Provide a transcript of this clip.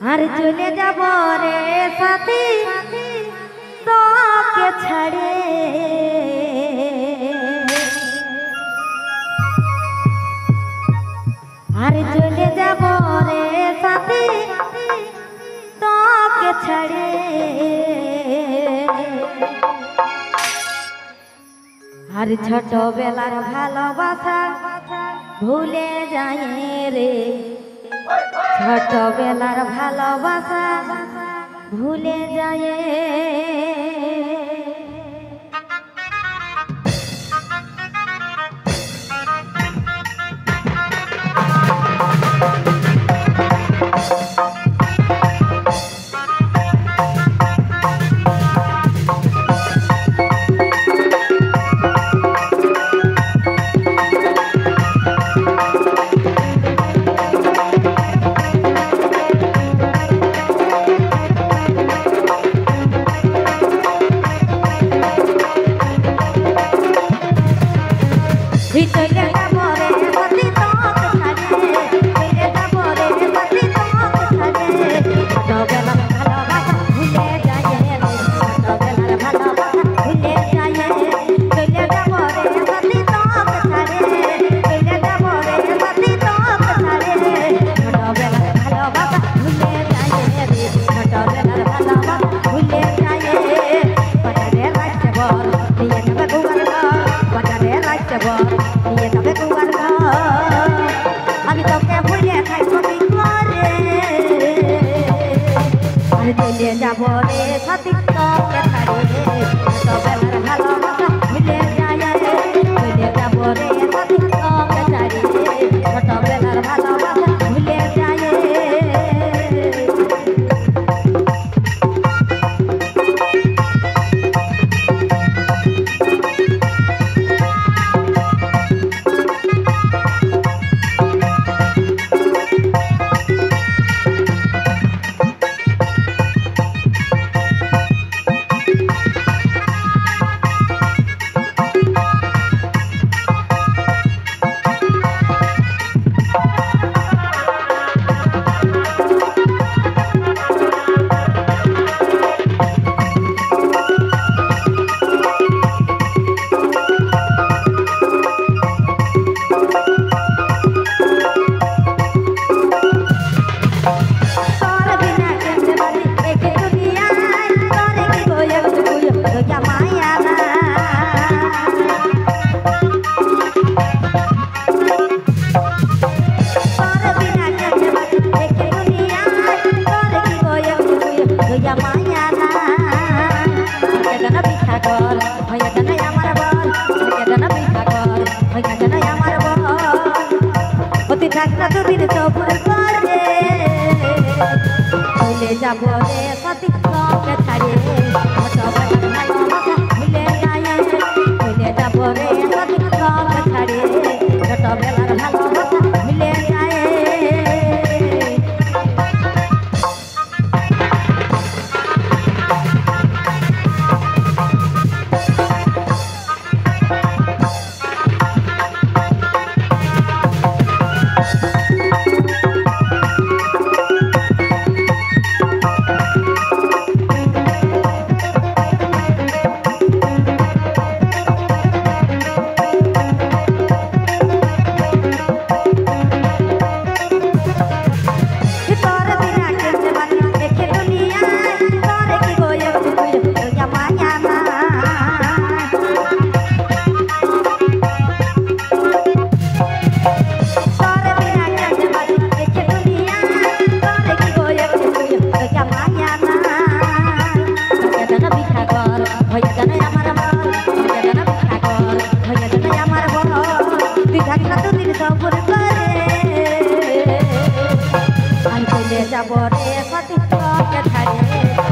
আর চলে যাব রে সাথী তোকে ছাড়ে আর চলে যাব রে সাথী তোকে ছাড়ে আর ছোটবেলার ভালোবাসা ভুলে যায় রে ছোটবেলার ভালোবাসা ভুলে যায় যাব রে সাথী তোকে ছাড়িয়ে ছোটবেলার ভালোবাসা ভুলে যায় রে চলে যাব রে সাথী তোকে ছাড়িয়ে ছোটবেলার ভালোবাসা ভুলে যায় যাব রে সাথী তোকে ছাড়িয়ে ছোটবেলার ভালোবাসা ভুলে যায় চলে যাব রে সাথী তোকে ছাড়িয়ে ছোটবেলার ভালোবাসা ভুলে যায় যাব রে সাথী তোকে ছাড়িয়ে